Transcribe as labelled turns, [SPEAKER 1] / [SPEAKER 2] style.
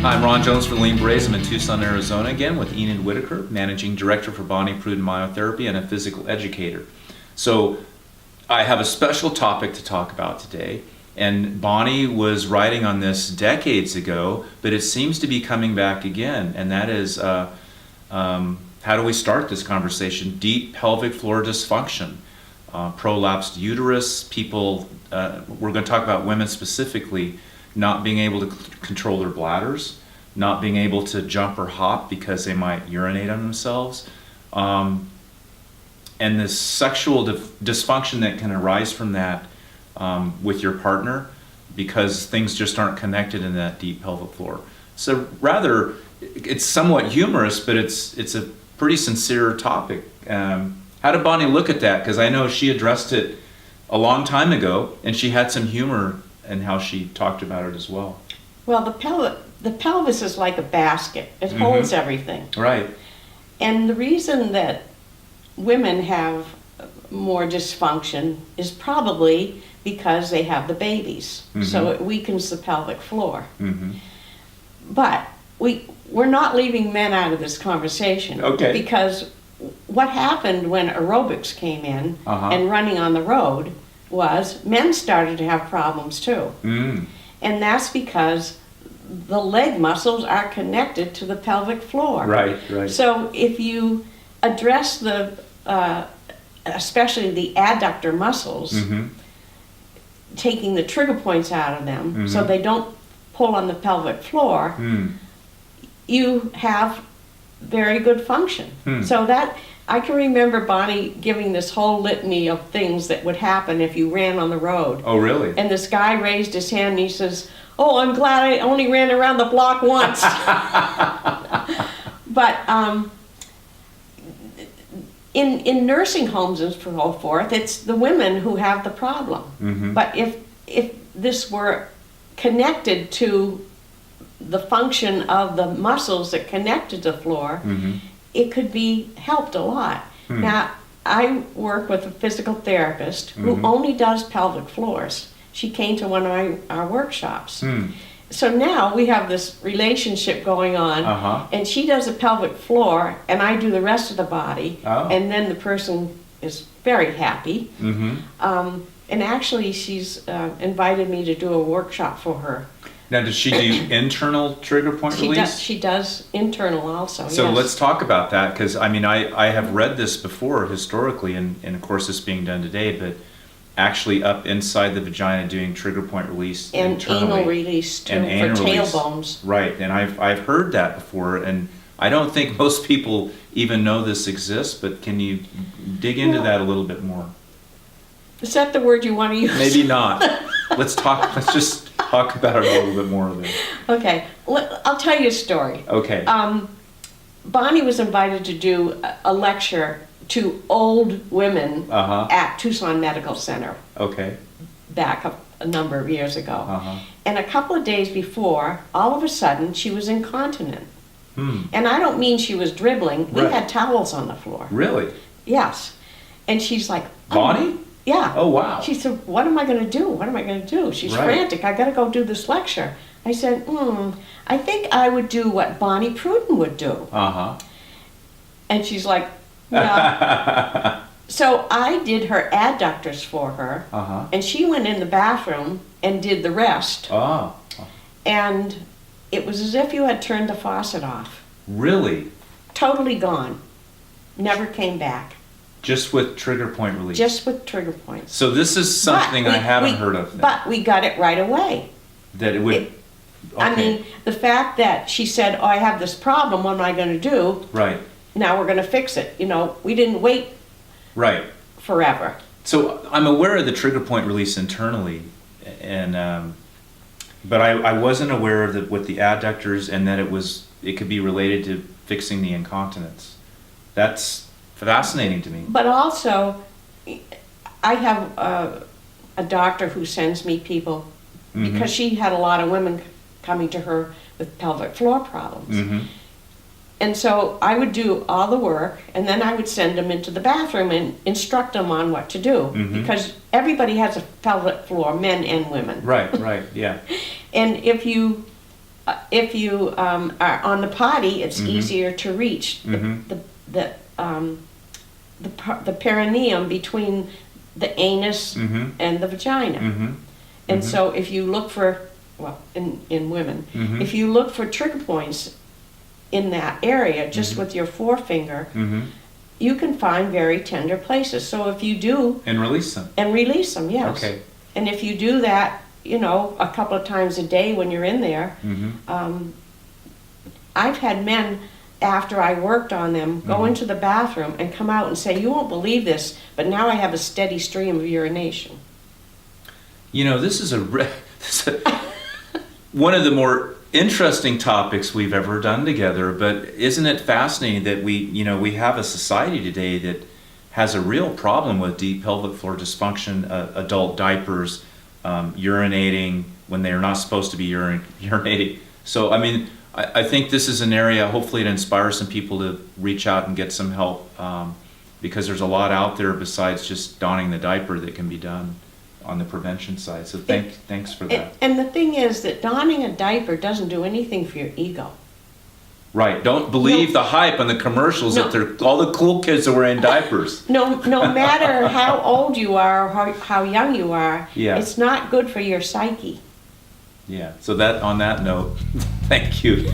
[SPEAKER 1] I'm Ron Jones for Lean Braze. I'm in Tucson, Arizona again with Enid Whitaker, Managing Director for Bonnie Prudden Myotherapy and a physical educator. So I have a special topic to talk about today, and Bonnie was writing on this decades ago, but it seems to be coming back again, and that is how do we start this conversation? Deep pelvic floor dysfunction, prolapsed uterus, people, we're going to talk about women specifically, not being able to control their bladders, not being able to jump or hop because they might urinate on themselves, and this sexual dysfunction that can arise from that with your partner because things just aren't connected in that deep pelvic floor. So rather, it's somewhat humorous, but it's a pretty sincere topic. How did Bonnie look at that? Because I know she addressed it a long time ago, and she had some humor in how she talked about it as well.
[SPEAKER 2] Well, the pelvis is like a basket. It holds everything.
[SPEAKER 1] Right.
[SPEAKER 2] And the reason that women have more dysfunction is probably because they have the babies. So it weakens the pelvic floor. But we're not leaving men out of this conversation.
[SPEAKER 1] Okay.
[SPEAKER 2] Because what happened when aerobics came in and running on the road was men started to have problems too. And that's because the leg muscles are connected to the pelvic floor.
[SPEAKER 1] Right, right.
[SPEAKER 2] So if you address the, especially the adductor muscles, taking the trigger points out of them so they don't pull on the pelvic floor, you have very good function. So that, I can remember Bonnie giving this whole litany of things that would happen if you ran on the road.
[SPEAKER 1] Oh, really?
[SPEAKER 2] And this guy raised his hand and he says, "Oh, I'm glad I only ran around the block once." But in nursing homes and so forth, it's the women who have the problem. But if this were connected to the function of the muscles that connect to the floor, it could be helped a lot. Now, I work with a physical therapist who only does pelvic floors. She came to one of our workshops. So now we have this relationship going on, and she does a pelvic floor, and I do the rest of the body, and then the person is very happy. And actually, she's invited me to do a workshop for her.
[SPEAKER 1] Now, does she do internal trigger point release?
[SPEAKER 2] She does internal also,
[SPEAKER 1] So
[SPEAKER 2] yes.
[SPEAKER 1] let's talk about that, because I mean, I have read this before historically, and of course it's being done today, but actually up inside the vagina doing trigger point release
[SPEAKER 2] and
[SPEAKER 1] internally.
[SPEAKER 2] Anal release too,
[SPEAKER 1] And
[SPEAKER 2] for
[SPEAKER 1] anal release.
[SPEAKER 2] tailbones.
[SPEAKER 1] Right, and I've heard that before, and I don't think most people even know this exists, but can you dig into that a little bit more?
[SPEAKER 2] Is that the word you want to use?
[SPEAKER 1] Maybe not. Let's just talk about it a little bit more then.
[SPEAKER 2] Okay, I'll tell you a story.
[SPEAKER 1] Okay.
[SPEAKER 2] Bonnie was invited to do a lecture to old women at Tucson Medical Center
[SPEAKER 1] Okay.
[SPEAKER 2] back a number of years ago. And a couple of days before, all of a sudden, she was incontinent. And I don't mean she was dribbling. We
[SPEAKER 1] Right.
[SPEAKER 2] had towels on the floor.
[SPEAKER 1] Really?
[SPEAKER 2] Yes. And she's like,
[SPEAKER 1] Bonnie?
[SPEAKER 2] Yeah.
[SPEAKER 1] Oh, wow.
[SPEAKER 2] She said, "What am I going to do? What am I going to do?" She's
[SPEAKER 1] Right.
[SPEAKER 2] frantic. "I got to go do this lecture." I said, "I think I would do what Bonnie Prudden would do." And she's like, "Yeah." So I did her adductors for her, and she went in the bathroom and did the rest. And it was as if you had turned the faucet off.
[SPEAKER 1] Really?
[SPEAKER 2] Totally gone. Never came back.
[SPEAKER 1] Just with trigger point release?
[SPEAKER 2] Just with trigger points.
[SPEAKER 1] So this is something
[SPEAKER 2] But
[SPEAKER 1] I haven't heard of then.
[SPEAKER 2] But we got it right away.
[SPEAKER 1] That it would...
[SPEAKER 2] I mean, the fact that she said, "Oh, I have this problem, what am I going to do?
[SPEAKER 1] Right.
[SPEAKER 2] Now we're going to fix it." You know, we didn't wait
[SPEAKER 1] Right.
[SPEAKER 2] forever.
[SPEAKER 1] So I'm aware of the trigger point release internally, and but I wasn't aware of with the adductors and that it could be related to fixing the incontinence. That's fascinating to me.
[SPEAKER 2] But also, I have a doctor who sends me people because she had a lot of women coming to her with pelvic floor problems. And so I would do all the work, and then I would send them into the bathroom and instruct them on what to do. Because everybody has a pelvic floor, men and women.
[SPEAKER 1] Right, yeah.
[SPEAKER 2] And if you if you are on the potty, it's easier to reach the perineum between the anus and the vagina. And so if you look for, well, in women, if you look for trigger points in that area, just with your forefinger, you can find very tender places. So if you do...
[SPEAKER 1] And release them.
[SPEAKER 2] And release them, yes.
[SPEAKER 1] Okay.
[SPEAKER 2] And if you do that, you know, a couple of times a day when you're in there, I've had men, after I worked on them, go into the bathroom and come out and say, you won't believe this, but now I have a steady stream of urination.
[SPEAKER 1] You know, this is one of the more interesting topics we've ever done together, but isn't it fascinating that we have a society today that has a real problem with deep pelvic floor dysfunction, adult diapers, urinating when they're not supposed to be urinating. So, I mean, I think this is an area, hopefully it inspires some people to reach out and get some help, because there's a lot out there besides just donning the diaper that can be done on the prevention side. So thanks for that.
[SPEAKER 2] And the thing is that donning a diaper doesn't do anything for your ego.
[SPEAKER 1] Right. Don't believe the hype on the commercials that all the cool kids are wearing diapers.
[SPEAKER 2] No matter how old you are or how young you are, it's not good for your psyche.
[SPEAKER 1] Yeah. So on that note, thank you.